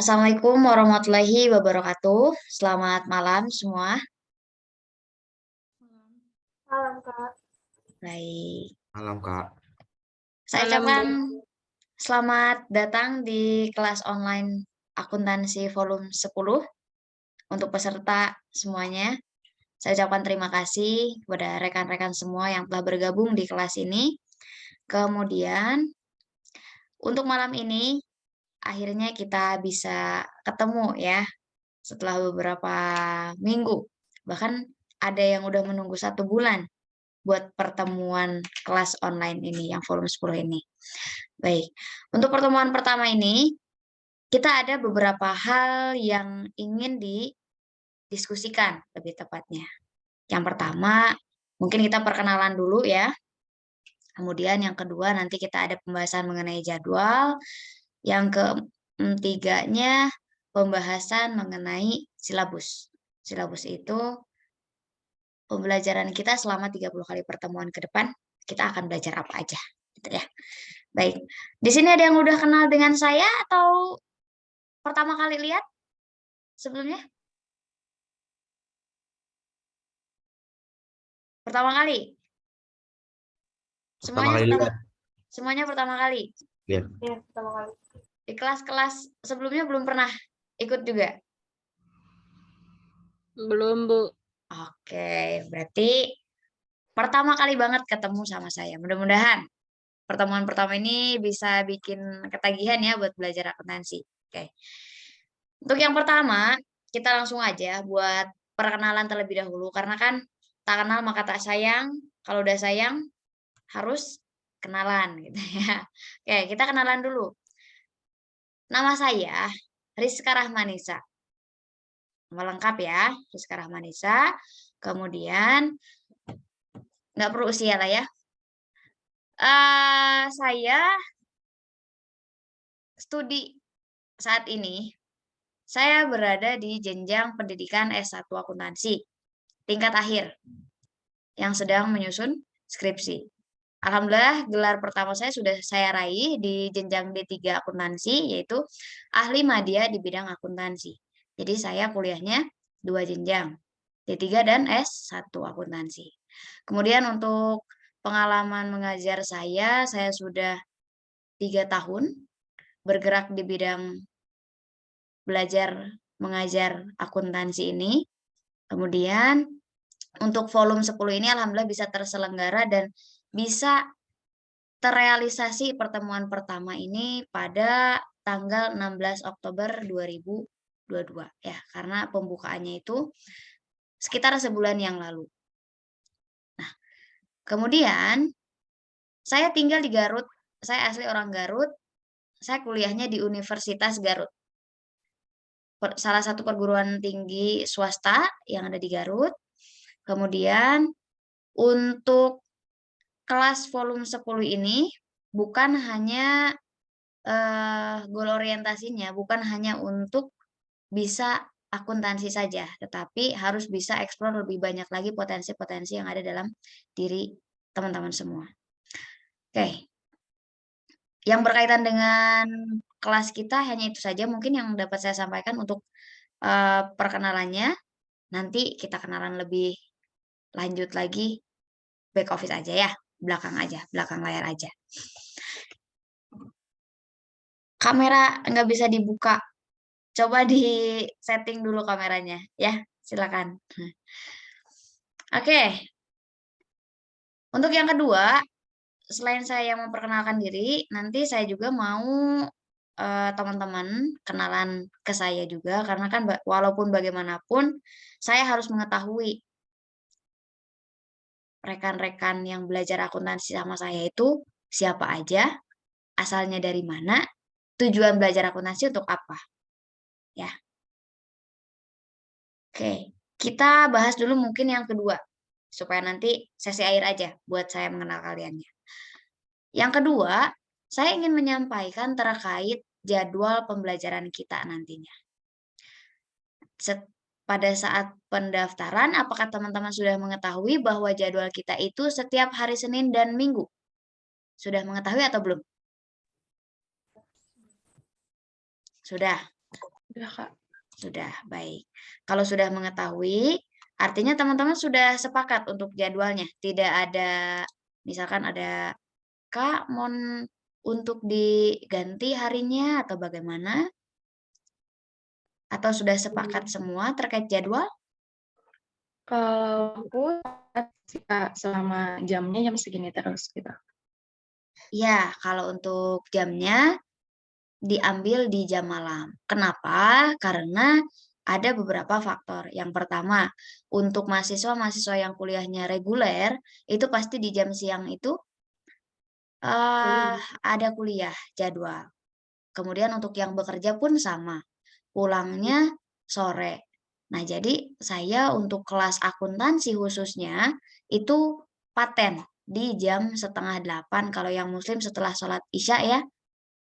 Assalamualaikum warahmatullahi wabarakatuh. Selamat malam semua. Malam, Kak. Baik. Malam, Kak. Saya Malam, ucapkan Bu. selamat datang di kelas online akuntansi volume 10 untuk peserta semuanya. Saya ucapkan terima kasih kepada rekan-rekan semua yang telah bergabung di kelas ini. Kemudian, untuk malam ini, akhirnya kita bisa ketemu ya setelah beberapa minggu. Bahkan ada yang udah menunggu 1 bulan buat pertemuan kelas online ini, yang volume 10 ini. Baik, untuk pertemuan pertama ini, kita ada beberapa hal yang ingin didiskusikan lebih tepatnya. Yang pertama, mungkin kita perkenalan dulu ya. Kemudian yang kedua, nanti kita ada pembahasan mengenai jadwal. Yang ketiganya, pembahasan mengenai silabus. Silabus itu pembelajaran kita selama 30 kali pertemuan ke depan, kita akan belajar apa aja, gitu ya. Baik, di sini ada yang udah kenal dengan saya atau pertama kali lihat sebelumnya? Pertama kali? Pertama kali lihat. Semuanya pertama kali? Iya. Iya, pertama kali. Di kelas-kelas sebelumnya belum pernah ikut juga? Belum, Bu. Oke, berarti pertama kali banget ketemu sama saya. Mudah-mudahan pertemuan pertama ini bisa bikin ketagihan ya buat belajar akuntansi. Oke. Untuk yang pertama, kita langsung aja buat perkenalan terlebih dahulu. Karena kan tak kenal maka tak sayang. Kalau udah sayang, harus kenalan gitu ya. Oke, kita kenalan dulu. Nama saya Rizka Rahmanisa. Nama lengkap ya, Rizka Rahmanisa. Kemudian, nggak perlu usia lah ya. Saya studi saat ini, saya berada di jenjang pendidikan S1 akuntansi, tingkat akhir, yang sedang menyusun skripsi. Alhamdulillah, gelar pertama saya sudah saya raih di jenjang D3 akuntansi, yaitu ahli madya di bidang akuntansi. Jadi saya kuliahnya 2 jenjang, D3 dan S1 akuntansi. Kemudian untuk pengalaman mengajar saya sudah 3 tahun bergerak di bidang belajar mengajar akuntansi ini. Kemudian untuk volume 10 ini alhamdulillah bisa terselenggara dan bisa terrealisasi pertemuan pertama ini pada tanggal 16 Oktober 2022 ya, karena pembukaannya itu sekitar sebulan yang lalu. Nah, kemudian saya tinggal di Garut, saya asli orang Garut, saya kuliahnya di Universitas Garut. Salah satu perguruan tinggi swasta yang ada di Garut. Kemudian untuk kelas volume 10 ini bukan hanya goal orientasinya bukan hanya untuk bisa akuntansi saja, tetapi harus bisa eksplor lebih banyak lagi potensi-potensi yang ada dalam diri teman-teman semua. Oke. Yang berkaitan dengan kelas kita hanya itu saja mungkin yang dapat saya sampaikan untuk perkenalannya. Nanti kita kenalan lebih lanjut lagi back office aja ya, belakang layar aja. Kamera nggak bisa dibuka, coba di setting dulu kameranya ya, silakan. Oke, untuk yang kedua, selain saya memperkenalkan diri, nanti saya juga mau teman-teman kenalan ke saya juga, karena kan walaupun bagaimanapun saya harus mengetahui rekan-rekan yang belajar akuntansi sama saya itu siapa aja, asalnya dari mana, tujuan belajar akuntansi untuk apa, ya. Oke, kita bahas dulu mungkin yang kedua, supaya nanti sesi akhir aja buat saya mengenal kaliannya. Yang kedua, saya ingin menyampaikan terkait jadwal pembelajaran kita nantinya. Pada saat pendaftaran, apakah teman-teman sudah mengetahui bahwa jadwal kita itu setiap hari Senin dan Minggu? Sudah mengetahui atau belum? Sudah. Udah, Kak. Sudah, baik. Kalau sudah mengetahui, artinya teman-teman sudah sepakat untuk jadwalnya. Tidak ada, misalkan ada, Kak, untuk diganti harinya atau bagaimana? Atau sudah sepakat semua terkait jadwal? Kalau aku sih, Kak, selama jamnya jam segini terus gitu. Ya, kalau untuk jamnya diambil di jam malam. Kenapa? Karena ada beberapa faktor. Yang pertama, untuk mahasiswa-mahasiswa yang kuliahnya reguler, itu pasti di jam siang itu ada kuliah jadwal. Kemudian untuk yang bekerja pun sama, pulangnya sore. Nah, jadi saya untuk kelas akuntansi khususnya, itu paten di jam 7:30 kalau yang muslim setelah sholat Isya ya,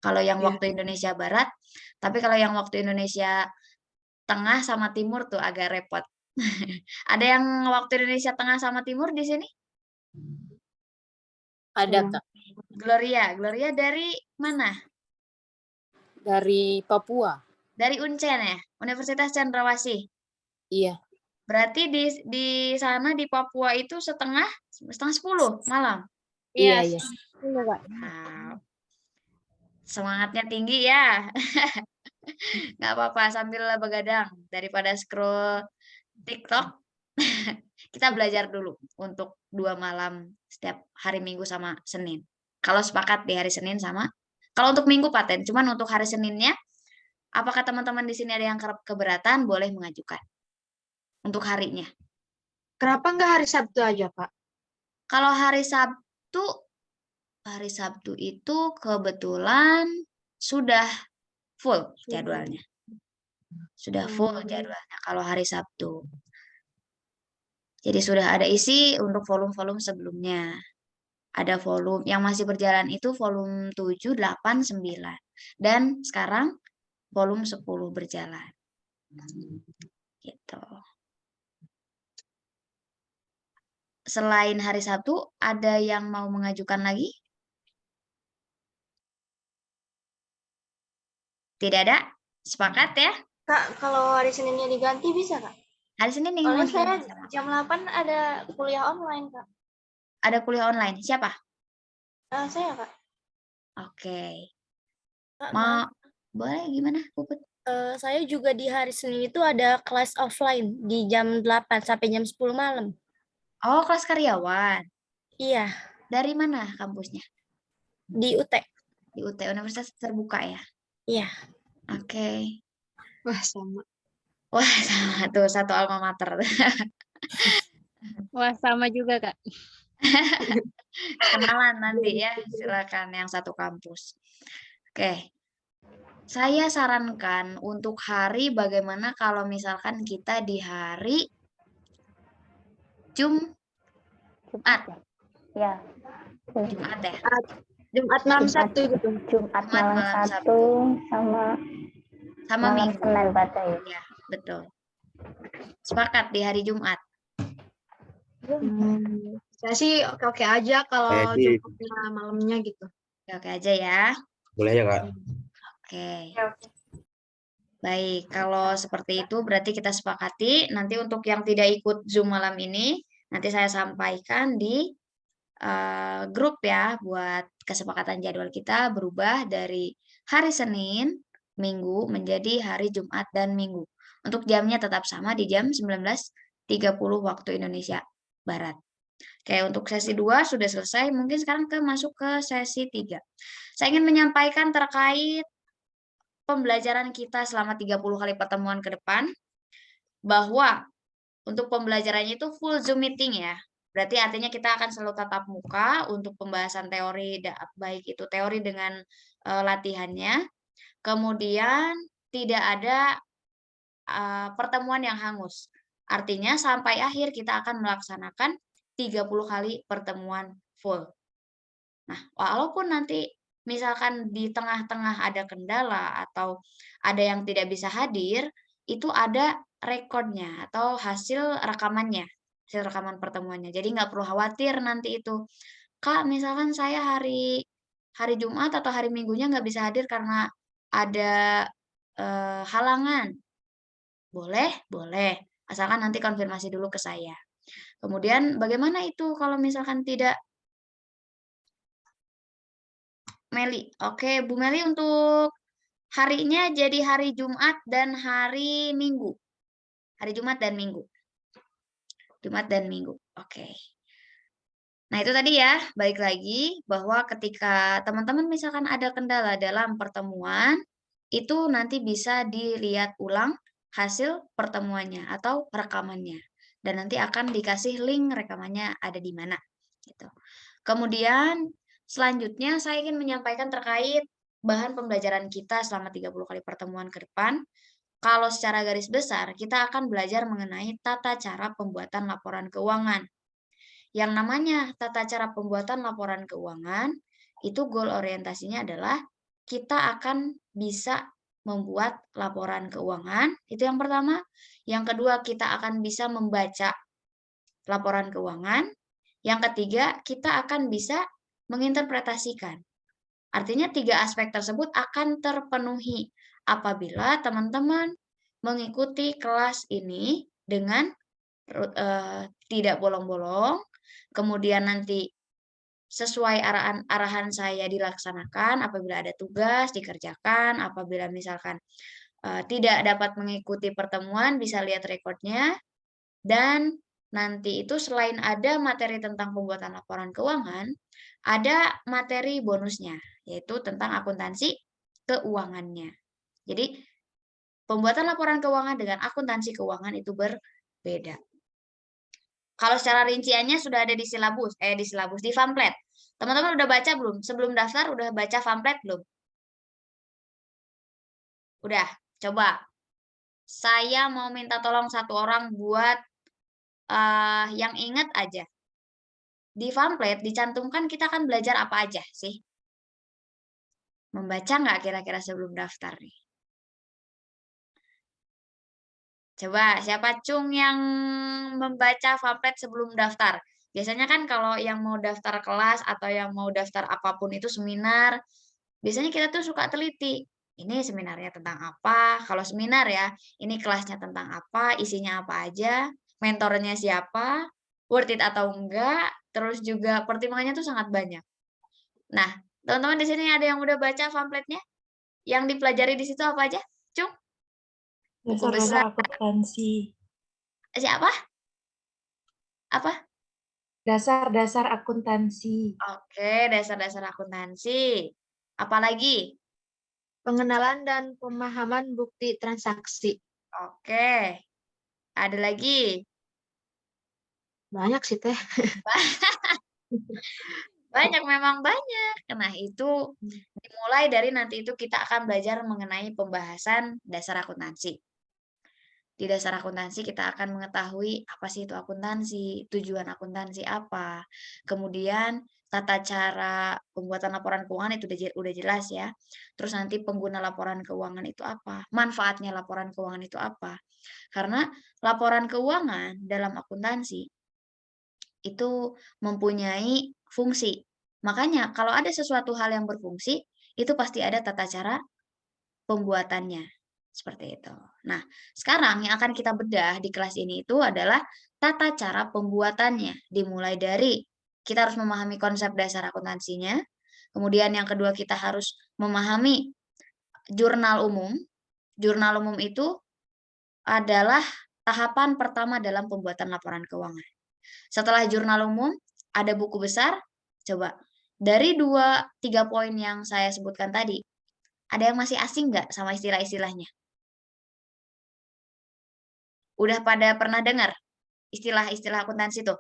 kalau yang Iya. waktu Indonesia Barat. Tapi kalau yang waktu Indonesia Tengah sama Timur tuh agak repot. Ada yang waktu Indonesia Tengah sama Timur di sini? Ada, Kak. Gloria dari mana? Dari Papua. Dari Uncen ya? Universitas Cendrawasih? Iya. Berarti di sana di Papua itu setengah 10 malam? Iya. Iya, Kak. Wow, semangatnya tinggi ya. Nggak apa-apa, sambil begadang daripada scroll TikTok. Kita belajar dulu untuk 2 malam setiap hari Minggu sama Senin. Kalau sepakat di hari Senin sama, kalau untuk Minggu paten, cuman untuk hari Seninnya, apakah teman-teman di sini ada yang keberatan, boleh mengajukan untuk harinya. Kenapa nggak hari Sabtu aja, Kak? Kalau hari Sabtu itu kebetulan sudah full jadwalnya. Sudah full jadwalnya kalau hari Sabtu. Jadi sudah ada isi untuk volume-volume sebelumnya. Ada volume yang masih berjalan itu volume 7, 8, 9. Dan sekarang volume 10 berjalan. Gitu. Selain hari Sabtu, ada yang mau mengajukan lagi? Tidak ada? Sepakat ya? Kak, kalau hari Seninnya diganti bisa, Kak? Hari Senin nih. Soalnya saya jam 8 ada kuliah online, Kak. Ada kuliah online. Siapa? Saya, Kak. Oke. Kak, Mau boleh gimana, Puput? Saya juga di hari Senin itu ada kelas offline di jam 8 sampai jam 10 malam. Oh, kelas karyawan. Iya, Dari mana kampusnya? di UT. Di UT, Universitas Terbuka ya? Iya. Oke. Wah, sama. Wah, sama tuh, satu alma mater. Wah, sama juga, Kak. Kenalan nanti ya, silakan yang satu kampus. Oke. Saya sarankan untuk hari bagaimana kalau misalkan kita di hari Jumat. Ya. Jumat ya? Jumat malam Sabtu gitu. Jumat malam malam Sabtu sama malam Minggu. Senin berarti ya. Ya, betul. Sepakat di hari Jumat. Saya sih oke-oke aja kalau Jumatnya malamnya gitu. Oke aja ya. Boleh ya, Kak? Oke. Baik, kalau seperti itu berarti kita sepakati. Nanti untuk yang tidak ikut Zoom malam ini, nanti saya sampaikan di grup ya, buat kesepakatan jadwal kita berubah dari hari Senin, Minggu, menjadi hari Jumat dan Minggu. Untuk jamnya tetap sama di jam 19.30 waktu Indonesia Barat. Oke, untuk sesi 2 sudah selesai, mungkin sekarang masuk ke sesi 3. Saya ingin menyampaikan terkait pembelajaran kita selama 30 kali pertemuan ke depan, bahwa untuk pembelajarannya itu full Zoom meeting ya. Berarti artinya kita akan selalu tatap muka untuk pembahasan teori, baik itu teori dengan latihannya. Kemudian tidak ada pertemuan yang hangus. Artinya sampai akhir kita akan melaksanakan 30 kali pertemuan full. Nah, walaupun nanti misalkan di tengah-tengah ada kendala atau ada yang tidak bisa hadir, itu ada rekodnya atau hasil rekamannya, hasil rekaman pertemuannya. Jadi nggak perlu khawatir nanti itu, Kak, misalkan saya hari Jumat atau hari Minggunya nggak bisa hadir karena ada halangan? Boleh, boleh. Asalkan nanti konfirmasi dulu ke saya. Kemudian bagaimana itu kalau misalkan tidak? Meli. Oke, Bu Meli untuk harinya jadi hari Jumat dan hari Minggu. Hari Jumat dan Minggu. Jumat dan Minggu. Oke. Nah, itu tadi ya, balik lagi bahwa ketika teman-teman misalkan ada kendala dalam pertemuan, itu nanti bisa dilihat ulang hasil pertemuannya atau rekamannya. Dan nanti akan dikasih link rekamannya ada di mana. Gitu. Kemudian, selanjutnya saya ingin menyampaikan terkait bahan pembelajaran kita selama 30 kali pertemuan ke depan. Kalau secara garis besar, kita akan belajar mengenai tata cara pembuatan laporan keuangan. Yang namanya tata cara pembuatan laporan keuangan, itu goal orientasinya adalah kita akan bisa membuat laporan keuangan, itu yang pertama. Yang kedua, kita akan bisa membaca laporan keuangan. Yang ketiga, kita akan bisa menginterpretasikan. Artinya 3 aspek tersebut akan terpenuhi apabila teman-teman mengikuti kelas ini dengan tidak bolong-bolong, kemudian nanti sesuai arahan saya dilaksanakan, apabila ada tugas dikerjakan, apabila misalkan tidak dapat mengikuti pertemuan bisa lihat rekodnya, dan nanti itu selain ada materi tentang pembuatan laporan keuangan, ada materi bonusnya, yaitu tentang akuntansi keuangannya. Jadi pembuatan laporan keuangan dengan akuntansi keuangan itu berbeda. Kalau secara rinciannya sudah ada di di pamflet. Teman-teman udah baca belum? Sebelum daftar udah baca pamflet belum? Udah, coba. Saya mau minta tolong 1 orang buat yang ingat aja. Di pamflet dicantumkan kita akan belajar apa aja sih? Membaca nggak kira-kira sebelum daftar nih? Coba, siapa Cung yang membaca pamflet sebelum daftar? Biasanya kan kalau yang mau daftar kelas atau yang mau daftar apapun itu seminar, biasanya kita tuh suka teliti. Ini seminarnya tentang apa? Kalau seminar ya, ini kelasnya tentang apa, isinya apa aja, mentornya siapa, worth it atau enggak, terus juga pertimbangannya tuh sangat banyak. Nah, teman-teman di sini ada yang udah baca pamfletnya? Yang dipelajari di situ apa aja? Cung? Buku besar. Dasar akuntansi. Siapa? Apa? Dasar-dasar akuntansi. Oke, dasar-dasar akuntansi. Apalagi? Pengenalan dan pemahaman bukti transaksi. Oke. Ada lagi? Banyak sih, Teh. Banyak, memang banyak. Nah, itu dimulai dari nanti itu kita akan belajar mengenai pembahasan dasar akuntansi. Di dasar akuntansi kita akan mengetahui apa sih itu akuntansi, tujuan akuntansi apa, kemudian tata cara pembuatan laporan keuangan itu udah jelas ya. Terus nanti pengguna laporan keuangan itu apa, manfaatnya laporan keuangan itu apa. Karena laporan keuangan dalam akuntansi itu mempunyai fungsi. Makanya kalau ada sesuatu hal yang berfungsi, itu pasti ada tata cara pembuatannya. Seperti itu. Nah, sekarang yang akan kita bedah di kelas ini itu adalah tata cara pembuatannya. Dimulai dari kita harus memahami konsep dasar akuntansinya. Kemudian yang kedua kita harus memahami jurnal umum. Jurnal umum itu adalah tahapan pertama dalam pembuatan laporan keuangan. Setelah jurnal umum, ada buku besar. Coba, dari 2-3 poin yang saya sebutkan tadi, ada yang masih asing nggak sama istilah-istilahnya? Udah pada pernah dengar istilah-istilah akuntansi tuh?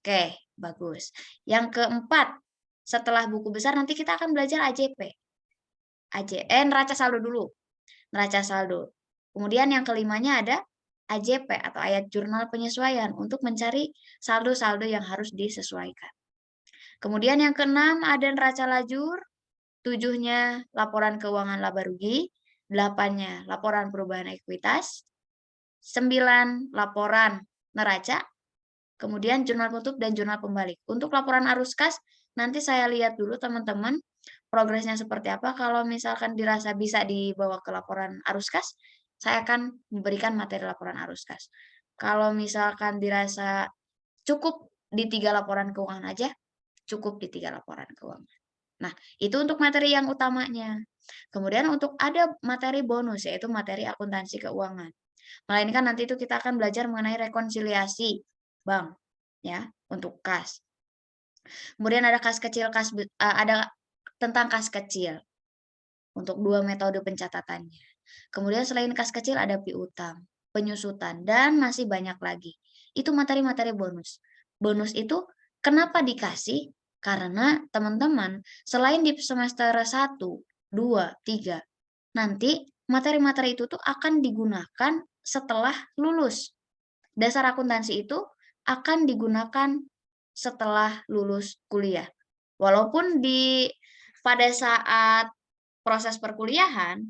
Oke, bagus. Yang keempat, setelah buku besar nanti kita akan belajar AJP. Neraca saldo dulu. Neraca saldo. Kemudian yang kelimanya ada AJP atau ayat jurnal penyesuaian untuk mencari saldo-saldo yang harus disesuaikan. Kemudian yang keenam ada neraca lajur, 7-nya laporan keuangan laba rugi, 8-nya laporan perubahan ekuitas, 9 laporan neraca, kemudian jurnal tutup dan jurnal pembalik. Untuk laporan arus kas, nanti saya lihat dulu teman-teman progresnya seperti apa. Kalau misalkan dirasa bisa dibawa ke laporan arus kas, saya akan memberikan materi laporan arus kas. Kalau misalkan dirasa cukup di 3 laporan keuangan aja, cukup di 3 laporan keuangan. Nah, itu untuk materi yang utamanya. Kemudian untuk ada materi bonus, yaitu materi akuntansi keuangan. Melainkan nanti itu kita akan belajar mengenai rekonsiliasi bank, ya, untuk kas. Kemudian ada kas kecil, ada tentang kas kecil untuk 2 metode pencatatannya. Kemudian selain kas kecil ada piutang, penyusutan, dan masih banyak lagi. Itu materi-materi bonus. Bonus itu kenapa dikasih? Karena teman-teman selain di semester 1, 2, 3, nanti materi-materi itu tuh akan digunakan setelah lulus. Dasar akuntansi itu akan digunakan setelah lulus kuliah. Walaupun pada saat proses perkuliahan,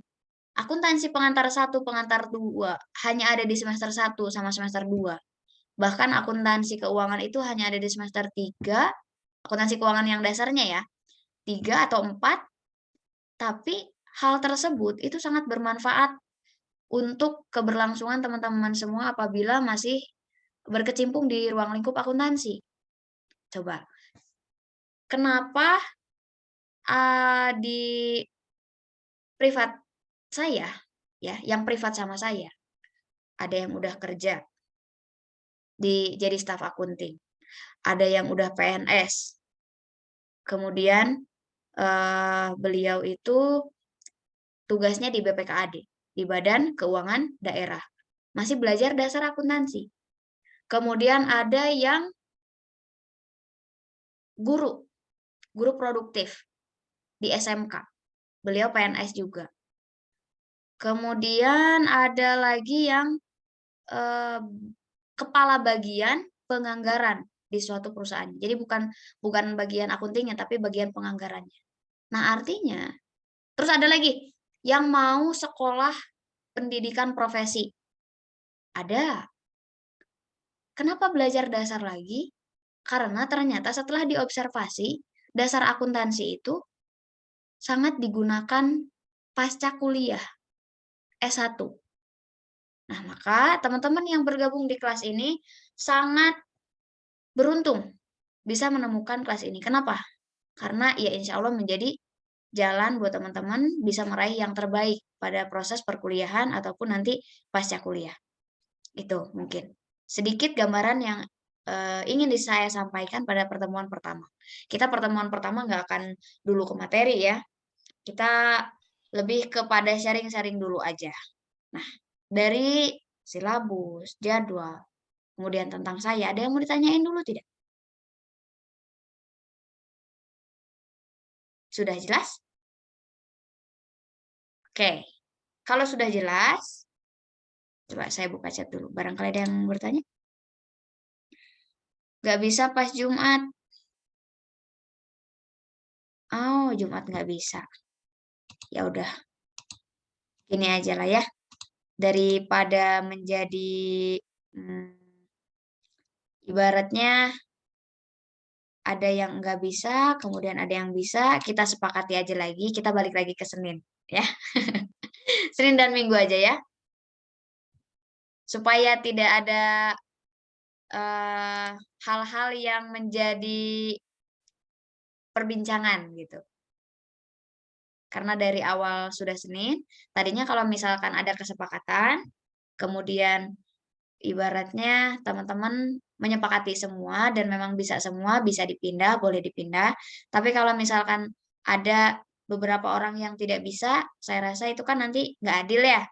akuntansi pengantar 1, pengantar 2 hanya ada di semester 1 sama semester 2. Bahkan akuntansi keuangan itu hanya ada di semester 3, akuntansi keuangan yang dasarnya ya, 3 atau 4, tapi hal tersebut itu sangat bermanfaat untuk keberlangsungan teman-teman semua apabila masih berkecimpung di ruang lingkup akuntansi. Coba, kenapa di privat saya, ya, yang privat sama saya, ada yang udah kerja jadi staf akunting, ada yang udah PNS, kemudian beliau itu tugasnya di BPKAD, di Badan Keuangan Daerah, masih belajar dasar akuntansi. Kemudian ada yang guru produktif di SMK, beliau PNS juga. Kemudian ada lagi yang kepala bagian penganggaran di suatu perusahaan. Jadi bukan bagian akuntingnya, tapi bagian penganggarannya. Nah, artinya, terus ada lagi yang mau sekolah pendidikan profesi. Ada. Kenapa belajar dasar lagi? Karena ternyata setelah diobservasi, dasar akuntansi itu sangat digunakan pasca kuliah S1. Nah, maka teman-teman yang bergabung di kelas ini sangat beruntung bisa menemukan kelas ini. Kenapa? Karena ya insya Allah menjadi jalan buat teman-teman bisa meraih yang terbaik pada proses perkuliahan ataupun nanti pasca kuliah. Itu mungkin sedikit gambaran yang ingin saya sampaikan pada pertemuan pertama. Kita pertemuan pertama nggak akan dulu ke materi ya. Kita lebih kepada sharing-sharing dulu aja. Nah, dari silabus, jadwal, kemudian tentang saya, ada yang mau ditanyain dulu tidak? Sudah jelas? Oke, kalau sudah jelas, coba saya buka chat dulu. Barangkali ada yang bertanya? Nggak bisa pas Jumat. Oh, Jumat nggak bisa. Ya udah, gini aja lah ya. Daripada menjadi ibaratnya ada yang nggak bisa, kemudian ada yang bisa, kita sepakati aja lagi, kita balik lagi ke Senin, ya. Senin dan Minggu aja ya. Supaya tidak ada hal-hal yang menjadi perbincangan gitu. Karena dari awal sudah Senin, tadinya kalau misalkan ada kesepakatan, kemudian ibaratnya teman-teman menyepakati semua dan memang bisa semua, bisa dipindah, boleh dipindah. Tapi kalau misalkan ada beberapa orang yang tidak bisa, saya rasa itu kan nanti nggak adil ya.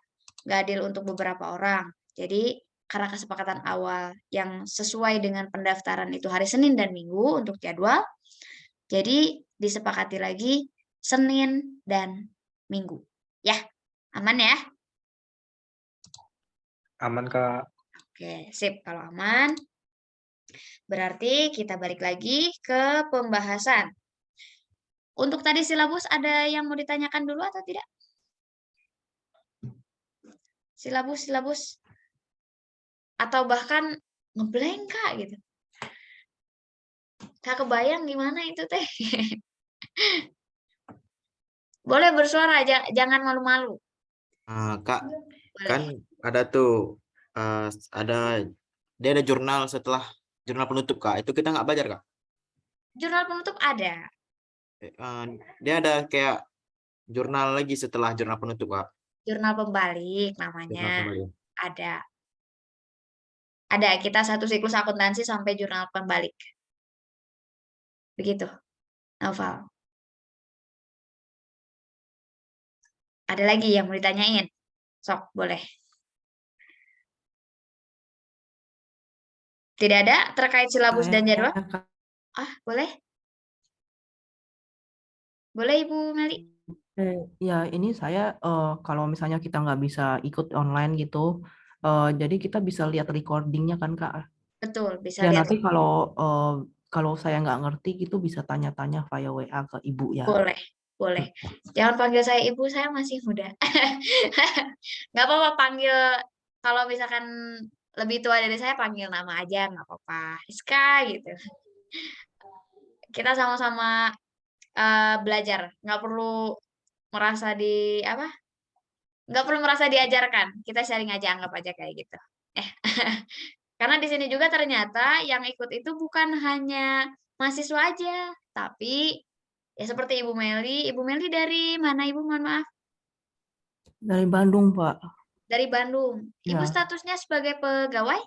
Nggak adil untuk beberapa orang. Jadi karena kesepakatan awal yang sesuai dengan pendaftaran itu hari Senin dan Minggu untuk jadwal, jadi disepakati lagi Senin dan Minggu. Ya, aman ya? Aman, Kak. Oke, sip. Kalau aman, berarti kita balik lagi ke pembahasan. Untuk tadi silabus ada yang mau ditanyakan dulu atau tidak? Silabus. Atau bahkan ngeblank Kak gitu. Kak kebayang gimana itu teh? Boleh bersuara, jangan malu-malu. Kak, Boleh. kan ada tuh ada dia ada jurnal setelah jurnal penutup Kak. Itu kita nggak belajar Kak. Jurnal penutup ada. Dia ada kayak jurnal lagi setelah jurnal penutup Kak. Jurnal pembalik Jurnal namanya. kembali. Ada. Ada, kita satu siklus akuntansi sampai jurnal pembalik. Begitu, Noval. Ada lagi yang mau ditanyain? Sok, boleh. Tidak ada terkait silabus dan jadwal? Boleh? Boleh, Ibu Meli? Ya, ini saya kalau misalnya kita nggak bisa ikut online gitu, jadi kita bisa lihat recordingnya kan Kak. Betul, bisa Ya lihat. nanti kalau saya nggak ngerti gitu bisa tanya-tanya via WA ke Ibu ya. Boleh, boleh. Jangan panggil saya Ibu, saya masih muda. Nggak apa-apa panggil, kalau misalkan lebih tua dari saya panggil nama aja, nggak apa-apa. Iska gitu. Kita sama-sama belajar, nggak perlu merasa nggak perlu merasa diajarkan. Kita sharing aja, anggap aja kayak gitu. Karena di sini juga ternyata yang ikut itu bukan hanya mahasiswa aja, tapi ya seperti Ibu Meli. Ibu Meli dari mana Ibu? Mohon maaf. Dari Bandung Pak. Dari Bandung. Ibu Ya. statusnya sebagai pegawai?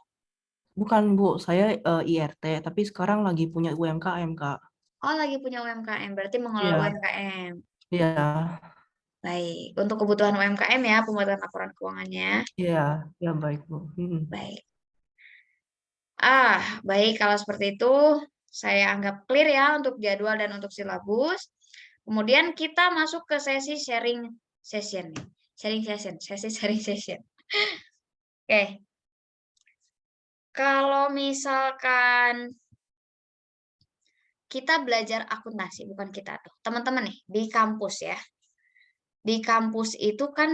Bukan Bu, saya IRT, tapi sekarang lagi punya UMKM Kak. Oh, lagi punya UMKM, berarti mengelola Iya. UMKM. Iya. Baik, untuk kebutuhan UMKM ya, pembuatan laporan keuangannya. Iya, ya baik Bu. Baik. Baik, kalau seperti itu saya anggap clear ya untuk jadwal dan untuk silabus. Kemudian kita masuk ke sesi sharing session. Sesi sharing session. Oke. Kalau misalkan kita belajar akuntansi, bukan kita tuh, teman-teman nih, di kampus ya. Di kampus itu kan,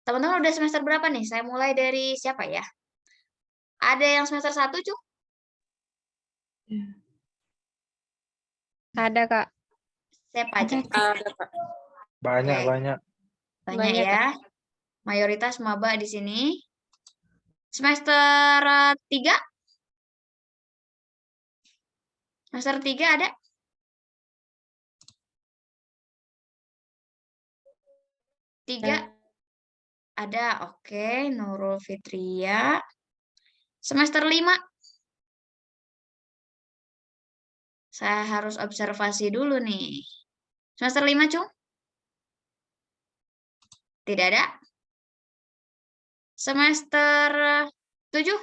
teman-teman udah semester berapa nih? Saya mulai dari siapa ya? Ada yang semester 1, Cuk? Ada, Kak. Siapa aja? Ada, Kak. Banyak Banyak, ya. Mayoritas maba di sini. Semester 3? Semester 3 ada? Tiga? Ada, oke. Nurul Fitria. Semester 5? Saya harus observasi dulu nih. Semester 5, Cung? Tidak ada. Semester 7?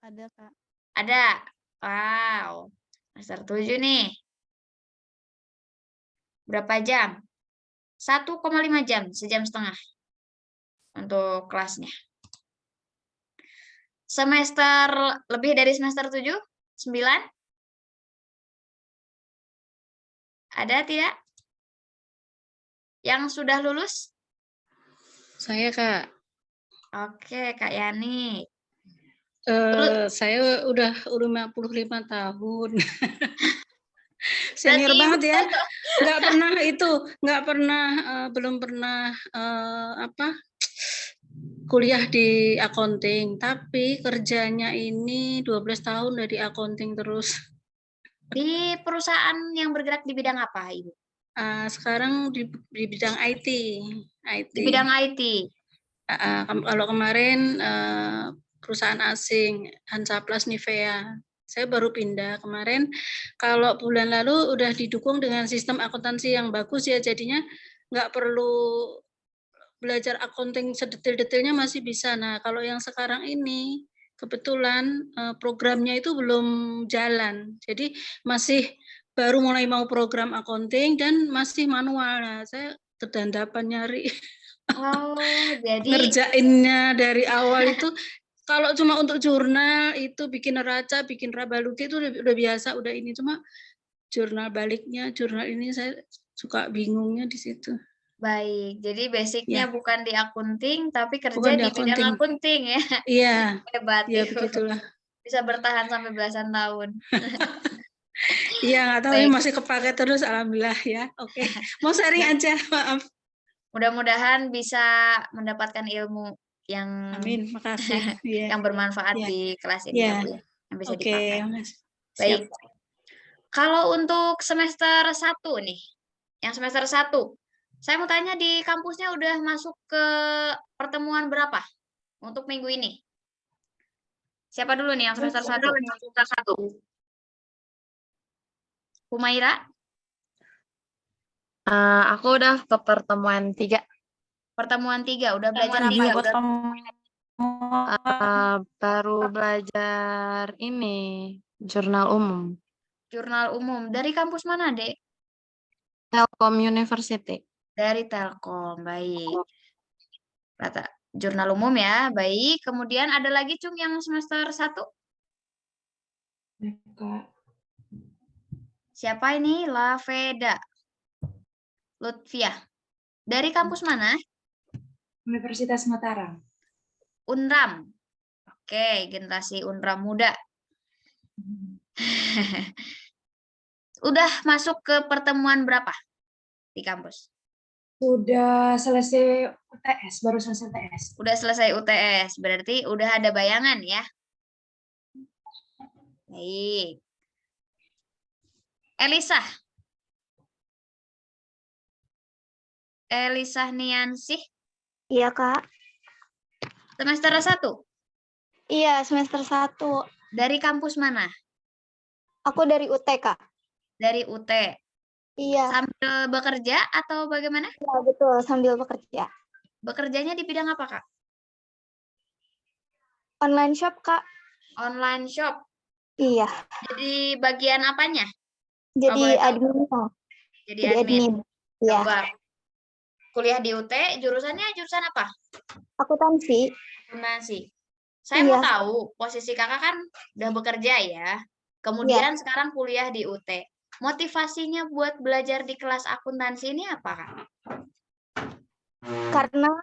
Ada, Kak. Ada. Wow. Semester 7 nih. Berapa jam? 1,5 jam, sejam setengah untuk kelasnya. Semester lebih dari semester 7? 9? Ada tidak? Yang sudah lulus? Saya, Kak. Oke, Kak Yani. Saya udah 55 tahun. Senior banget ya. Belum pernah kuliah di accounting, tapi kerjanya ini 12 tahun dari accounting terus. Di perusahaan yang bergerak di bidang apa, Ibu? Sekarang di bidang IT. Di bidang IT. Kalau kemarin perusahaan asing, Hansaplast Nivea. Saya baru pindah kemarin. Kalau bulan lalu udah didukung dengan sistem akuntansi yang bagus ya, jadinya nggak perlu belajar accounting sedetail-detailnya masih bisa. Nah, kalau yang sekarang ini kebetulan programnya itu belum jalan. Jadi masih baru mulai mau program accounting dan masih manual. Nah, saya kedandapan nyari. Jadi ngerjainnya dari awal itu. Kalau cuma untuk jurnal itu bikin neraca, bikin rabaluki itu udah biasa, udah ini. Cuma jurnal baliknya, jurnal ini saya suka bingungnya di situ. Baik, jadi basicnya bukan di akunting, tapi kerja Bukan di bidang akunting ya. Iya. Hebat. Ya begitulah. Bisa bertahan sampai belasan tahun. Iya, nggak tahu ini Baik. masih kepake terus, alhamdulillah ya. Oke, mau sharing aja, maaf. Mudah-mudahan bisa mendapatkan ilmu yang Amin, makasih. Iya, yang bermanfaat iya, di kelas ini ya, iya. Bu, ya, yang bisa Oke, dipakai. makasih. Baik. Siap. Kalau untuk semester 1 nih, yang semester 1, saya mau tanya di kampusnya udah masuk ke pertemuan berapa untuk minggu ini? Siapa dulu nih yang semester 1? Humaira? Aku udah ke pertemuan 3. Pertemuan 3, udah belajar apa ya? Udah Baru belajar ini, jurnal umum. jurnal umum. Dari kampus mana, Dek? Telkom University. Dari Telkom, baik. Rata jurnal umum ya, baik. Kemudian ada lagi, Cung, yang semester 1? Kak. Siapa ini? Laveda. Lutfiah. Dari kampus mana? Universitas Mataram. Unram. Oke, generasi Unram muda. Udah masuk ke pertemuan berapa di kampus? Sudah selesai UTS, baru selesai UTS. Udah selesai UTS, berarti udah ada bayangan ya? Baik. Elisa Niansih, Iya, Kak. semester 1. Iya, semester 1. Dari kampus mana? Aku dari UT, Kak. Dari UT. Iya. Sambil bekerja atau bagaimana? Iya, betul, sambil bekerja. Bekerjanya di bidang apa, Kak? Online shop, Kak. Online shop. Iya. Jadi bagian apanya? Jadi boleh tahu. admin. Jadi Jadi admin. Iya. Coba. Kuliah di UT, jurusannya jurusan apa? Akuntansi. Akuntansi. Saya mau Iya. tahu, posisi kakak kan udah bekerja ya. Kemudian sekarang kuliah di UT. Motivasinya buat belajar di kelas akuntansi ini apa, Kak? Karena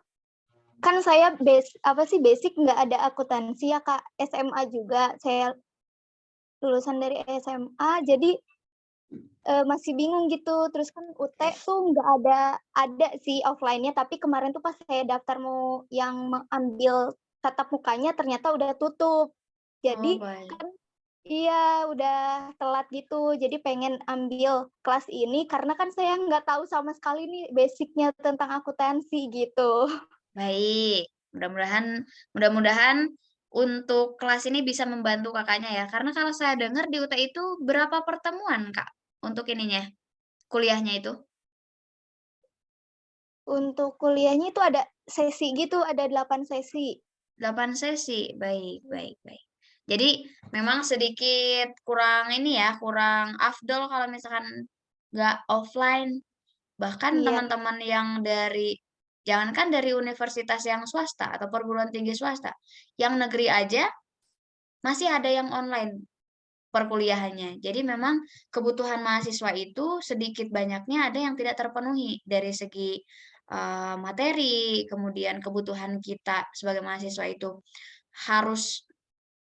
kan saya basic nggak ada akuntansi ya, Kak. SMA juga. Saya lulusan dari SMA, jadi masih bingung gitu. Terus kan UT tuh nggak ada sih offline-nya, tapi kemarin tuh pas saya daftar mau yang mengambil tatap mukanya ternyata udah tutup. Jadi kan iya udah telat gitu. Jadi pengen ambil kelas ini karena kan saya nggak tahu sama sekali nih basicnya tentang akuntansi gitu. Baik, mudah-mudahan untuk kelas ini bisa membantu kakaknya ya. Karena kalau saya dengar di UT itu berapa pertemuan, Kak, untuk ininya, kuliahnya itu? Untuk kuliahnya itu ada sesi gitu, ada 8 sesi. 8 sesi, baik. Jadi memang sedikit kurang ini ya, kurang afdol kalau misalkan nggak offline. Bahkan teman-teman yang jangankan dari universitas yang swasta atau perguruan tinggi swasta, yang negeri aja masih ada yang online perkuliahannya. Jadi memang kebutuhan mahasiswa itu sedikit banyaknya ada yang tidak terpenuhi dari segi materi, kemudian kebutuhan kita sebagai mahasiswa itu harus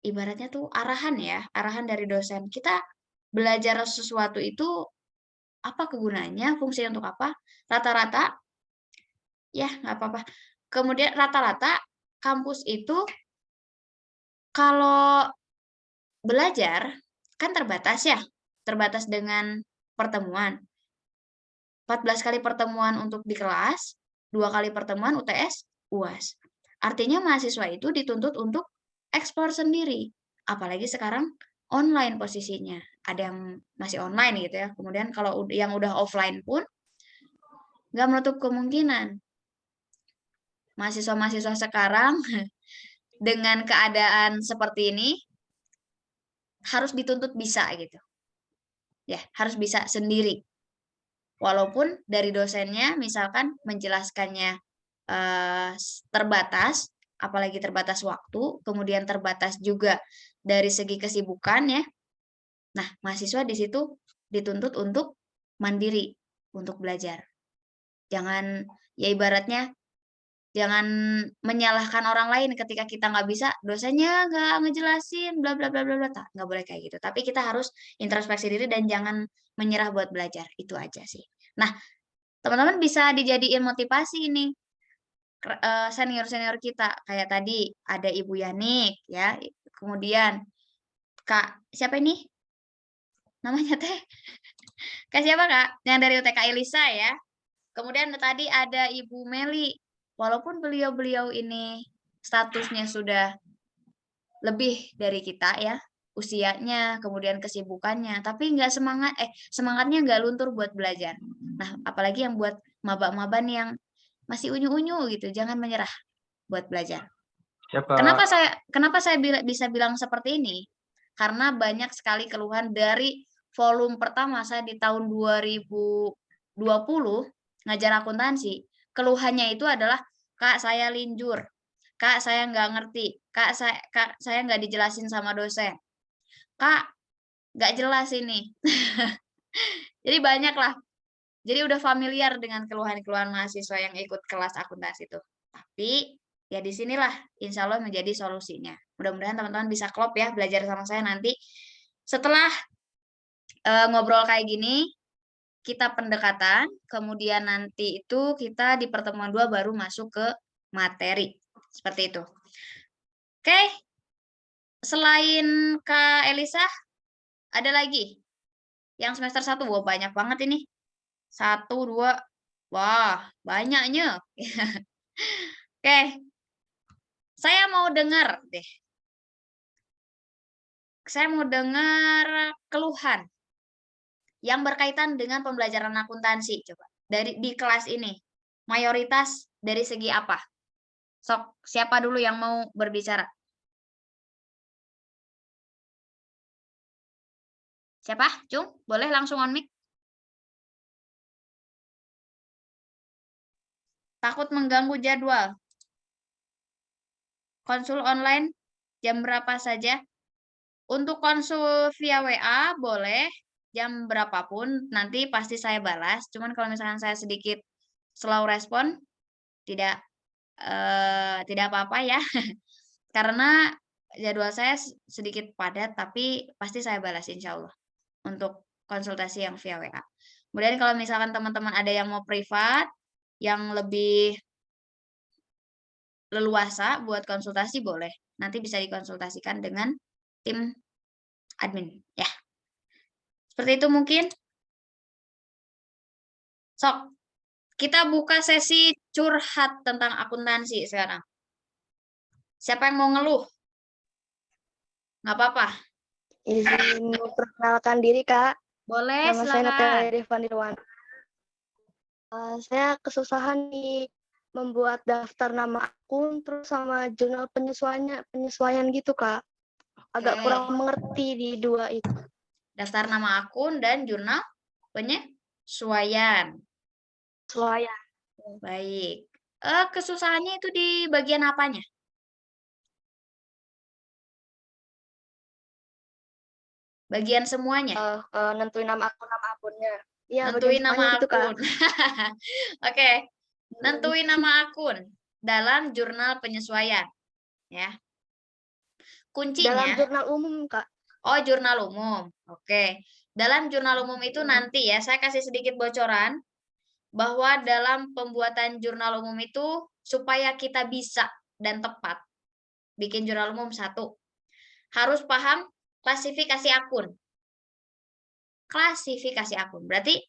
ibaratnya tuh arahan dari dosen. Kita belajar sesuatu itu apa kegunaannya, fungsinya untuk apa? Rata-rata ya nggak apa-apa. Kemudian rata-rata kampus itu kalau belajar kan terbatas ya, terbatas dengan pertemuan. 14 kali pertemuan untuk di kelas, 2 kali pertemuan UTS, UAS. Artinya mahasiswa itu dituntut untuk eksplor sendiri. Apalagi sekarang online posisinya. Ada yang masih online gitu ya. Kemudian kalau yang udah offline pun nggak menutup kemungkinan mahasiswa-mahasiswa sekarang dengan keadaan seperti ini harus dituntut bisa gitu. Ya, harus bisa sendiri. Walaupun dari dosennya misalkan menjelaskannya terbatas, apalagi terbatas waktu, kemudian terbatas juga dari segi kesibukan ya. Nah, mahasiswa di situ dituntut untuk mandiri, untuk belajar. Jangan ya ibaratnya Jangan menyalahkan orang lain ketika kita nggak bisa, dosennya nggak ngejelasin, bla bla bla bla bla. Nggak boleh kayak gitu. Tapi kita harus introspeksi diri dan jangan menyerah buat belajar. Itu aja sih. Nah, teman-teman bisa dijadiin motivasi ini senior-senior kita. Kayak tadi ada Ibu Yanik ya. Kemudian Kak, siapa ini? Namanya teh? Kak siapa Kak? Yang dari UTK Elisa ya. Kemudian tadi ada Ibu Meli. Walaupun beliau-beliau ini statusnya sudah lebih dari kita ya, usianya, kemudian kesibukannya, tapi nggak semangatnya nggak luntur buat belajar. Nah, apalagi yang buat maba-maba nih yang masih unyu-unyu gitu, jangan menyerah buat belajar. Kenapa saya bisa bilang seperti ini? Karena banyak sekali keluhan dari volume pertama saya di tahun 2020 ngajar akuntansi. Keluhannya itu adalah, Kak saya linjur, Kak saya nggak ngerti, Kak saya nggak dijelasin sama dosen, Kak nggak jelas ini. Jadi banyak lah. Jadi udah familiar dengan keluhan-keluhan mahasiswa yang ikut kelas akuntansi itu. Tapi ya disinilah insya Allah menjadi solusinya. Mudah-mudahan teman-teman bisa klop ya belajar sama saya nanti. Setelah ngobrol kayak gini, kita pendekatan, kemudian nanti itu kita di pertemuan 2 baru masuk ke materi. Seperti itu. Oke. Selain Kak Elisa, ada lagi? Yang semester 1, wah banyak banget ini. 1, 2, wah banyaknya. Oke. Saya mau dengar deh. Saya mau dengar keluhan yang berkaitan dengan pembelajaran akuntansi. Coba di kelas ini. Mayoritas dari segi apa? Sok, siapa dulu yang mau berbicara? Siapa? Cung, boleh langsung on mic? Takut mengganggu jadwal. Konsul online jam berapa saja? Untuk konsul via WA boleh jam berapapun, nanti pasti saya balas. Cuman kalau misalkan saya sedikit slow respon, tidak apa-apa ya. Karena jadwal saya sedikit padat, tapi pasti saya balas insya Allah untuk konsultasi yang via WA. Kemudian kalau misalkan teman-teman ada yang mau privat, yang lebih leluasa buat konsultasi boleh. Nanti bisa dikonsultasikan dengan tim admin ya. Seperti itu mungkin. Sok, kita buka sesi curhat tentang akuntansi sekarang. Siapa yang mau ngeluh? Nggak apa-apa. Izin memperkenalkan diri, Kak. Boleh, Nama saya silakan. Natalia Devan Dirwan. Saya kesusahan di membuat daftar nama akun, terus sama jurnal penyesuaian gitu, Kak. Agak Oke. kurang mengerti di dua itu. Daftar nama akun dan jurnal penyesuaian. Penyesuaian. Baik. Kesusahannya itu di bagian apanya? Bagian semuanya? Nentuin nama akunnya. Iya, Nentuin nama gitu, Kak. akun. Oke. Nentuin nama akun dalam jurnal penyesuaian. Ya. Kuncinya. Dalam jurnal umum, Kak. Oh, jurnal umum. Oke. Dalam jurnal umum itu nanti ya, saya kasih sedikit bocoran bahwa dalam pembuatan jurnal umum itu supaya kita bisa dan tepat bikin jurnal umum 1, harus paham klasifikasi akun. Klasifikasi akun. Berarti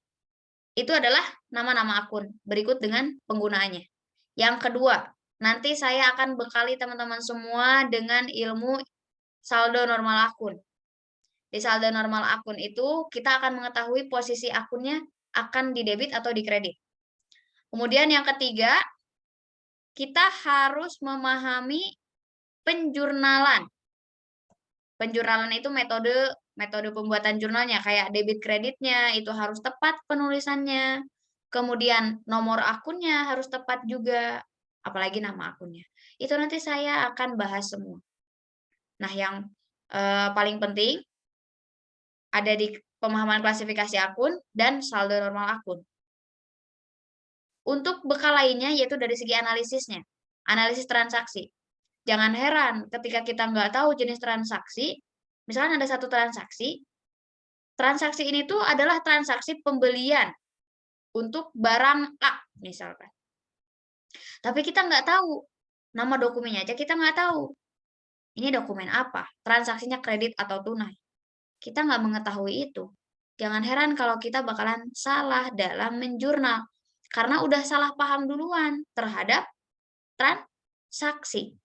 itu adalah nama-nama akun berikut dengan penggunaannya. Yang kedua, nanti saya akan bekali teman-teman semua dengan ilmu saldo normal akun. Di saldo normal akun itu kita akan mengetahui posisi akunnya akan didebit atau dikredit. Kemudian yang ketiga, kita harus memahami penjurnalan. Penjurnalan itu metode pembuatan jurnalnya, kayak debit kreditnya itu harus tepat penulisannya. Kemudian nomor akunnya harus tepat juga, apalagi nama akunnya. Itu nanti saya akan bahas semua. Nah, yang paling penting ada di pemahaman klasifikasi akun dan saldo normal akun. Untuk bekal lainnya yaitu dari segi analisisnya, analisis transaksi. Jangan heran ketika kita nggak tahu jenis transaksi, misalkan ada satu transaksi ini tuh adalah transaksi pembelian untuk barang A misalkan. Tapi kita nggak tahu, nama dokumennya aja kita nggak tahu. Ini dokumen apa? Transaksinya kredit atau tunai. Kita nggak mengetahui itu. Jangan heran kalau kita bakalan salah dalam menjurnal. Karena udah salah paham duluan terhadap transaksi.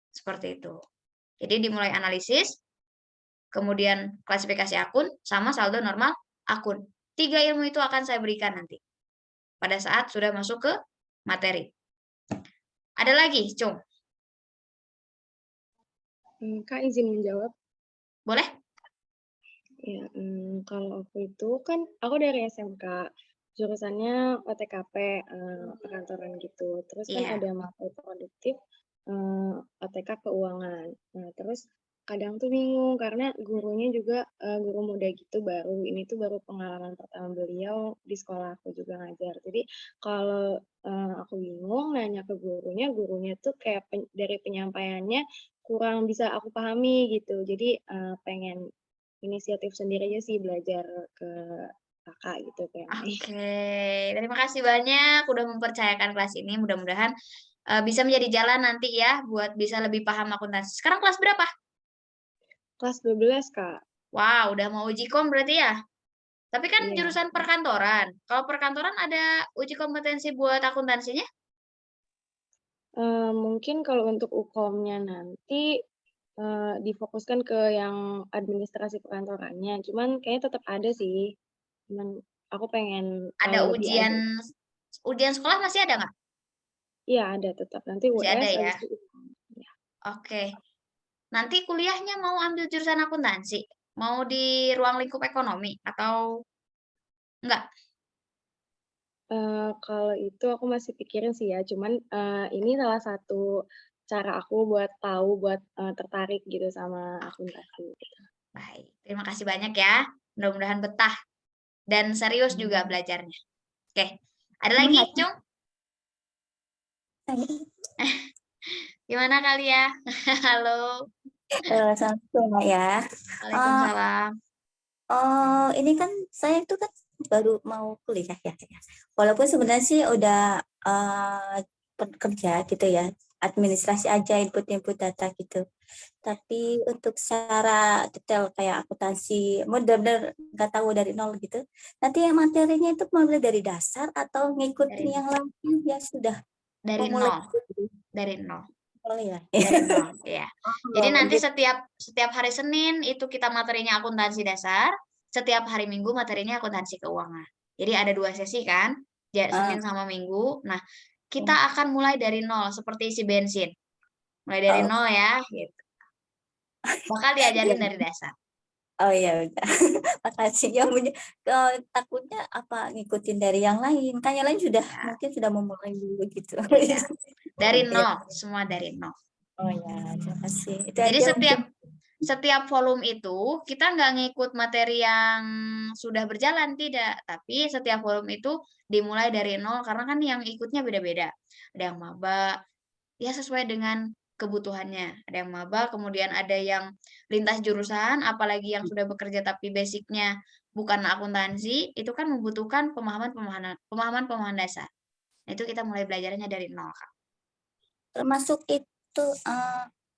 Seperti itu. Jadi dimulai analisis, kemudian klasifikasi akun, sama saldo normal akun. 3 ilmu itu akan saya berikan nanti. Pada saat sudah masuk ke materi. Ada lagi, Cung? Kak izin menjawab. Boleh? Ya, kalau aku itu kan aku dari SMK, jurusannya OTKP, perkantoran gitu. Terus kan Iya. ada mata produktif, OTK keuangan. Nah, terus kadang tuh bingung karena gurunya juga guru muda gitu baru. Ini tuh baru pengalaman pertama beliau di sekolah aku juga ngajar. Jadi kalau aku bingung nanya ke gurunya tuh kayak dari penyampaiannya kurang bisa aku pahami gitu. Jadi pengen inisiatif sendiri aja sih belajar ke kakak gitu kayak. Oke, terima kasih banyak udah mempercayakan kelas ini. Mudah-mudahan bisa menjadi jalan nanti ya buat bisa lebih paham akuntansi. Sekarang kelas berapa? Kelas 12, Kak. Wow, udah mau uji kom berarti ya? Tapi kan Iya. jurusan perkantoran. Kalau perkantoran ada uji kompetensi buat akuntansinya? Mungkin kalau untuk UKOM-nya nanti difokuskan ke yang administrasi perkantorannya. Cuman kayaknya tetap ada sih. Cuman aku pengen Ada tahu lebih aja. ujian sekolah masih ada nggak? Iya, ada tetap. Nanti Masih ada US, ya? habis itu UKOM. Ya. Oke. Nanti kuliahnya mau ambil jurusan akuntansi? Mau di ruang lingkup ekonomi atau enggak? Kalau itu aku masih pikirin sih ya. Cuman ini salah satu cara aku buat tahu, buat tertarik gitu sama akuntansi. Gitu. Baik, terima kasih banyak ya. Mudah-mudahan betah dan serius juga belajarnya. Oke, ada lagi, Cung? Gimana kali ya? Halo. Assalamualaikum ya. Waalaikumsalam. Oh, ini kan saya itu kan baru mau kuliah ya. Walaupun sebenarnya sih udah kerja gitu ya, administrasi aja, input data gitu. Tapi untuk secara detail kayak akuntansi, benar-benar nggak tahu dari nol gitu. Nanti yang materinya itu mulai dari dasar atau ngikutin yang lain ya sudah dari memulai nol. Dari nol. Oh ya. Dari nol, ya. Jadi nanti gitu. setiap hari Senin itu kita materinya akuntansi dasar, setiap hari Minggu materinya akuntansi keuangan. Jadi ada 2 sesi kan, Senin sama Minggu. Nah, kita akan mulai dari nol seperti isi bensin. Mulai dari nol ya, gitu. Bakal diajarin dari dasar. Oh ya udah. Makasih ya. Takutnya apa ngikutin dari yang lain. Kan yang lain sudah mungkin sudah memulai dulu gitu. Ya. Dari nol, semua dari nol. Oh ya, terima kasih. Itu jadi aja setiap volume itu kita nggak ngikut materi yang sudah berjalan, tidak. Tapi setiap volume itu dimulai dari nol karena kan yang ikutnya beda-beda. Ada yang maba, ya sesuai dengan kebutuhannya. Ada yang maba, kemudian ada yang lintas jurusan, apalagi yang sudah bekerja tapi basicnya bukan akuntansi, itu kan membutuhkan pemahaman dasar. Nah, itu kita mulai belajarnya dari nol, Kak. Termasuk itu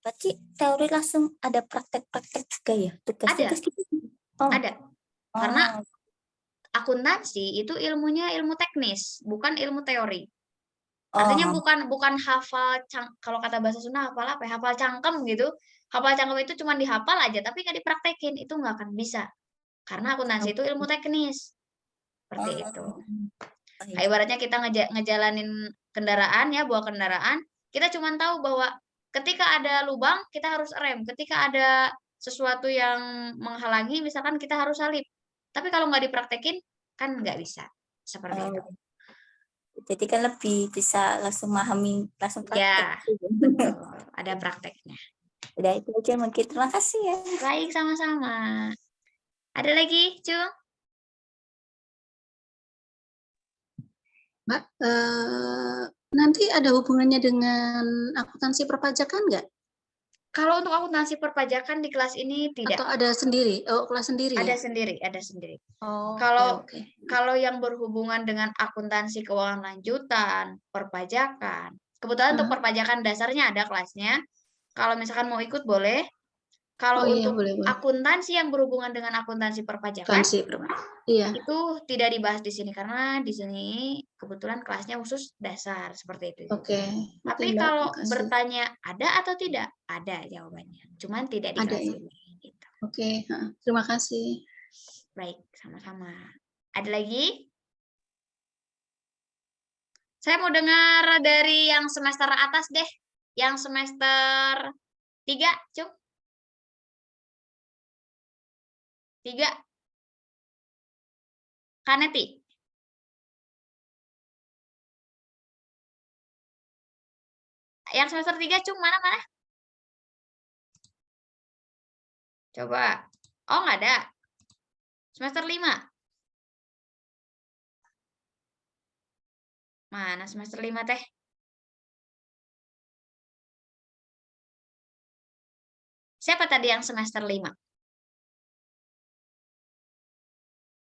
berarti teori langsung ada praktek-praktek juga ya? Tugas-tugas gitu? Ada. Karena akuntansi itu ilmunya ilmu teknis, bukan ilmu teori. Artinya bukan hafal, kalau kata bahasa Sunda hafal apa ya? Hafal cangkem gitu. Hafal cangkem itu cuma dihafal aja, tapi nggak dipraktekin. Itu nggak akan bisa. Karena akuntansi itu ilmu teknis. Seperti itu. Nah, ibaratnya kita ngejalanin kendaraan ya, bawa kendaraan, kita cuma tahu bahwa ketika ada lubang, kita harus rem. Ketika ada sesuatu yang menghalangi, misalkan kita harus salip. Tapi kalau nggak dipraktekin, kan nggak bisa. Seperti itu. Jadi kan lebih bisa langsung memahami, langsung praktek. Ya, betul. Ada prakteknya. Udah itu aja mungkin. Terima kasih ya. Baik, sama-sama. Ada lagi, Cung? Mbak, nanti ada hubungannya dengan akuntansi perpajakan nggak? Kalau untuk akuntansi perpajakan di kelas ini tidak. Atau ada sendiri? Oh, kelas sendiri Ada ya? sendiri, ada sendiri. Oh, Kalau oke. kalau yang berhubungan dengan akuntansi keuangan lanjutan, perpajakan. Kebetulan untuk perpajakan dasarnya ada kelasnya. Kalau misalkan mau ikut boleh. Kalau Oh iya, untuk boleh. akuntansi yang berhubungan dengan akuntansi perpajakan, Iya. itu tidak dibahas di sini karena di sini kebetulan kelasnya khusus dasar seperti itu. Oke. Tapi Mbak, kalau makasih. bertanya ada atau tidak, ada jawabannya. Cuman tidak di Ada kelas ya? ini. Gitu. Oke, terima kasih. Baik, sama-sama. Ada lagi? Saya mau dengar dari yang semester atas deh. Yang semester 3, Cung. 3. Kaneti. Yang semester 3, Cung, mana? Coba. Oh, nggak ada. Semester 5. Mana semester 5, Teh? Siapa tadi yang semester 5?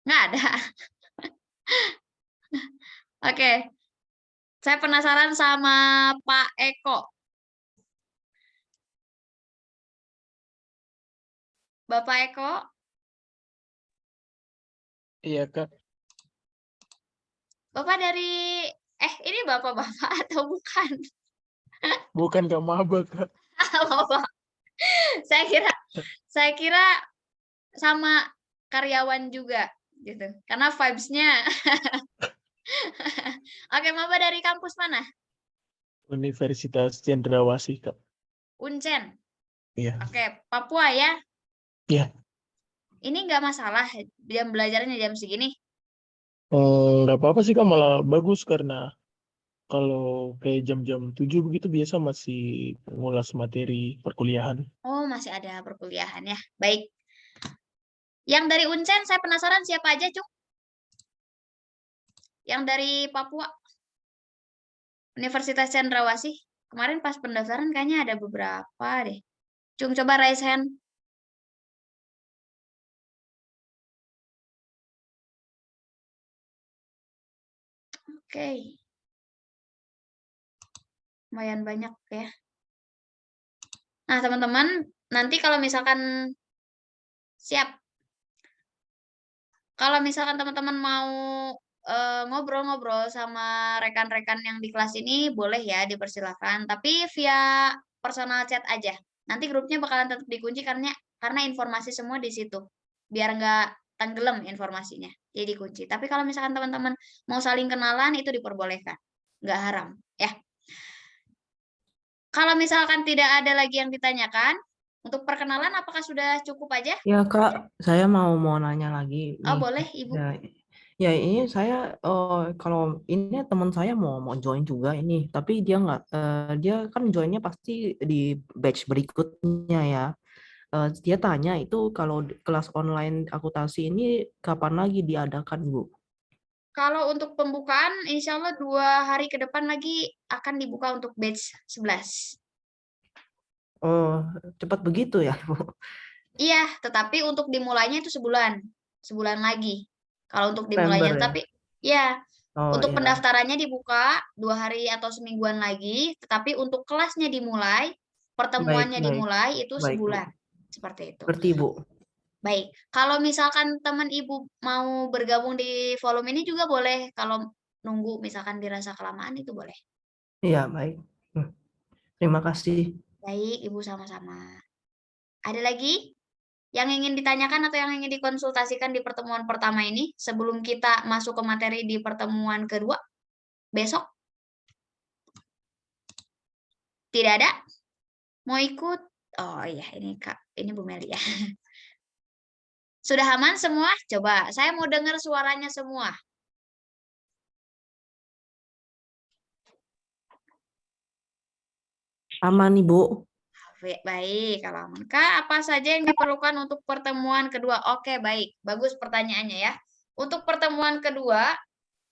Nggak ada. Oke. Saya penasaran sama Pak Eko. Bapak Eko? Iya, Kak. Bapak dari... ini bapak-bapak atau bukan? Bukan Kak, maba, Kak. Bapak. Saya kira sama karyawan juga gitu. Karena vibes-nya. Oke, maba dari kampus mana? Universitas Cendrawasih, Kak. Uncen. Iya. Oke, Papua ya? Iya. Ini nggak masalah jam belajarnya jam segini? Nggak apa-apa sih, Kak. Malah bagus karena kalau kayak jam-jam 7 begitu biasa masih mengulas materi perkuliahan. Oh, masih ada perkuliahan ya. Baik. Yang dari Uncen, saya penasaran siapa aja, Cung? Yang dari Papua. Universitas Cendrawasih. Kemarin pas pendaftaran kayaknya ada beberapa deh. Cung, coba raise hand. Oke. Lumayan banyak ya. Nah, teman-teman, nanti kalau misalkan siap. Kalau misalkan teman-teman mau ngobrol-ngobrol sama rekan-rekan yang di kelas ini, boleh ya, dipersilakan. Tapi via personal chat aja. Nanti grupnya bakalan tetap dikunci karena informasi semua di situ. Biar nggak tenggelam informasinya. Jadi dikunci. Tapi kalau misalkan teman-teman mau saling kenalan, itu diperbolehkan. Nggak haram, ya. Kalau misalkan tidak ada lagi yang ditanyakan, untuk perkenalan apakah sudah cukup aja? Ya Kak, saya mau nanya lagi Oh, nih. boleh, Ibu. Ya ini saya kalau ini teman saya mau join juga ini, tapi dia nggak dia kan joinnya pasti di batch berikutnya ya. Dia tanya itu kalau kelas online akuntansi ini kapan lagi diadakan, Bu? Kalau untuk pembukaan, insya Allah 2 hari ke depan lagi akan dibuka untuk batch 11. Oh, cepat begitu ya, Bu? Iya, tetapi untuk dimulainya itu sebulan. Sebulan lagi. Kalau untuk dimulainya, September ya? tapi ya, Oh untuk iya. pendaftarannya dibuka 2 hari atau semingguan lagi, tetapi untuk kelasnya dimulai, pertemuannya Baik. dimulai itu Baik, Bu. sebulan. Seperti itu. Berarti, Bu. Baik, kalau misalkan teman Ibu mau bergabung di volume ini juga boleh. Kalau nunggu misalkan dirasa kelamaan itu boleh. Iya, baik. Terima kasih. Baik, Ibu sama-sama. Ada lagi yang ingin ditanyakan atau yang ingin dikonsultasikan di pertemuan pertama ini sebelum kita masuk ke materi di pertemuan kedua besok? Tidak ada? Mau ikut? Oh iya, ini Kak, ini Bu Meli ya. Sudah aman semua? Coba, saya mau dengar suaranya semua. Aman, Ibu. Baik, kalau aman. Kak, apa saja yang diperlukan untuk pertemuan kedua? Oke, baik. Bagus pertanyaannya ya. Untuk pertemuan kedua,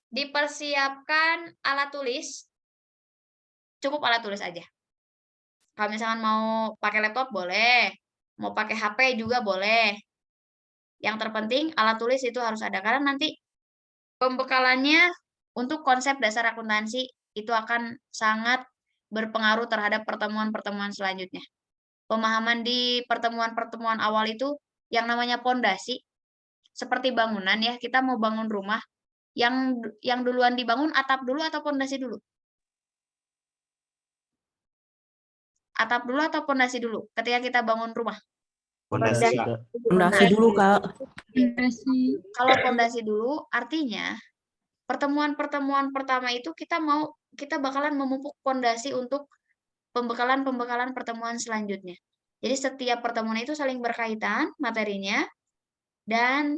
dipersiapkan alat tulis, cukup alat tulis aja. Kalau misalkan mau pakai laptop boleh, mau pakai HP juga boleh. Yang terpenting alat tulis itu harus ada, karena nanti pembekalannya untuk konsep dasar akuntansi itu akan sangat berpengaruh terhadap pertemuan-pertemuan selanjutnya. Pemahaman di pertemuan-pertemuan awal itu yang namanya pondasi, seperti bangunan ya, kita mau bangun rumah, yang duluan dibangun atap dulu atau pondasi dulu? Atap dulu atau pondasi dulu ketika kita bangun rumah? Pondasi, Kak. Pondasi dulu, Kak. Kalau pondasi dulu, artinya pertemuan-pertemuan pertama itu kita bakalan memupuk pondasi untuk pembekalan-pembekalan pertemuan selanjutnya. Jadi setiap pertemuan itu saling berkaitan materinya dan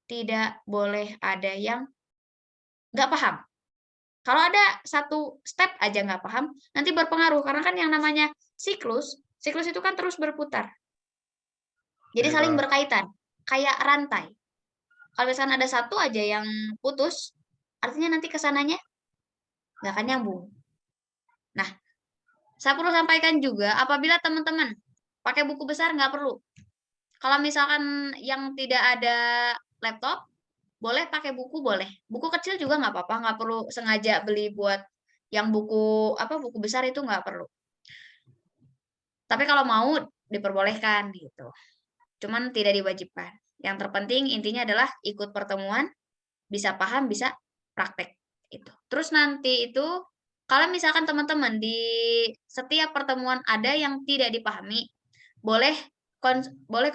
tidak boleh ada yang nggak paham. Kalau ada satu step aja nggak paham, nanti berpengaruh. Karena kan yang namanya siklus itu kan terus berputar. Jadi saling berkaitan, kayak rantai. Kalau misalnya ada satu aja yang putus, artinya nanti kesananya nggak akan nyambung. Nah, saya perlu sampaikan juga, apabila teman-teman pakai buku besar nggak perlu. Kalau misalkan yang tidak ada laptop, boleh pakai buku, boleh. Buku kecil juga nggak apa-apa, nggak perlu sengaja beli buat yang buku besar itu nggak perlu. Tapi kalau mau diperbolehkan gitu. Cuman tidak diwajibkan. Yang terpenting intinya adalah ikut pertemuan, bisa paham, bisa praktek itu. Terus nanti itu kalau misalkan teman-teman di setiap pertemuan ada yang tidak dipahami, boleh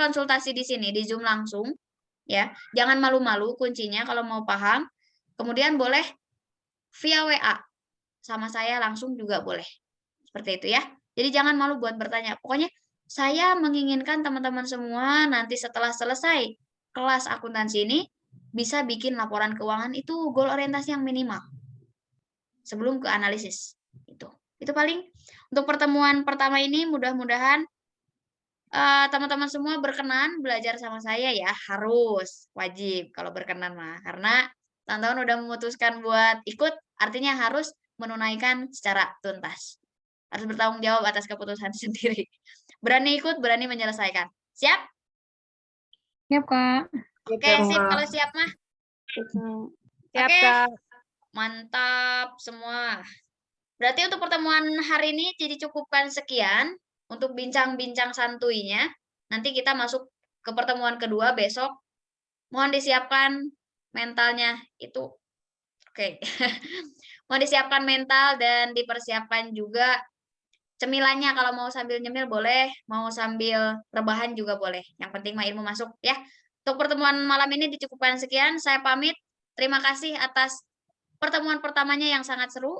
konsultasi di sini di Zoom langsung ya. Jangan malu-malu, kuncinya kalau mau paham. Kemudian boleh via WA sama saya langsung juga boleh. Seperti itu ya. Jadi jangan malu buat bertanya. Pokoknya saya menginginkan teman-teman semua nanti setelah selesai kelas akuntansi ini bisa bikin laporan keuangan itu goal orientasi yang minimal sebelum ke analisis. Itu paling untuk pertemuan pertama ini. Mudah-mudahan teman-teman semua berkenan belajar sama saya ya. Harus wajib kalau berkenan mah, karena teman-teman udah memutuskan buat ikut, artinya harus menunaikan secara tuntas. Harus bertanggung jawab atas keputusan sendiri. Berani ikut, berani menyelesaikan. Siap? Siap, Kak. Oke, sip. Kalau siap mah. Siap, Oke. Kak. Mantap semua. Berarti untuk pertemuan hari ini dicukupkan sekian untuk bincang-bincang santuinya. Nanti kita masuk ke pertemuan kedua besok. Mohon disiapkan mentalnya itu. Oke. Mohon disiapkan mental dan dipersiapkan juga cemilannya. Kalau mau sambil nyemil boleh, mau sambil rebahan juga boleh. Yang penting mah ilmu masuk ya. Untuk pertemuan malam ini dicukupkan sekian. Saya pamit. Terima kasih atas pertemuan pertamanya yang sangat seru.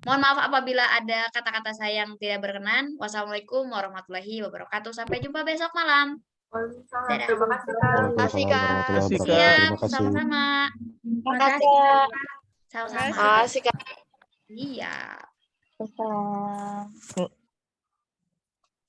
Mohon maaf apabila ada kata-kata saya yang tidak berkenan. Wassalamualaikum warahmatullahi wabarakatuh. Sampai jumpa besok malam. Dadah. Terima kasih, Kak. Terima kasih, Kak. Siap, sama-sama. Terima kasih, Kak. Sama-sama. Terima kasih, Kak. Iya. Assalam.